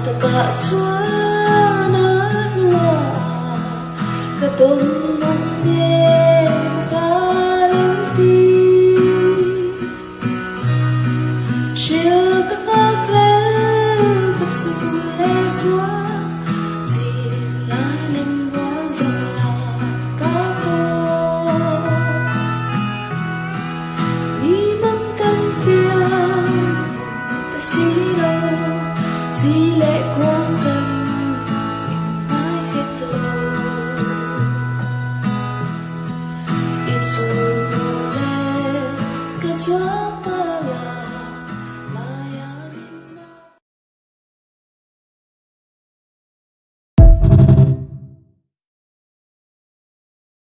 ta cả chúa nát loa cả tôn ngóng nhẹ cả lâu đi chiều các gác lên thật sự lê chúa chỉ lại lên quá rộng là cả cô đi mang cánh biếng ta xí đâu chỉ lệ qua cơn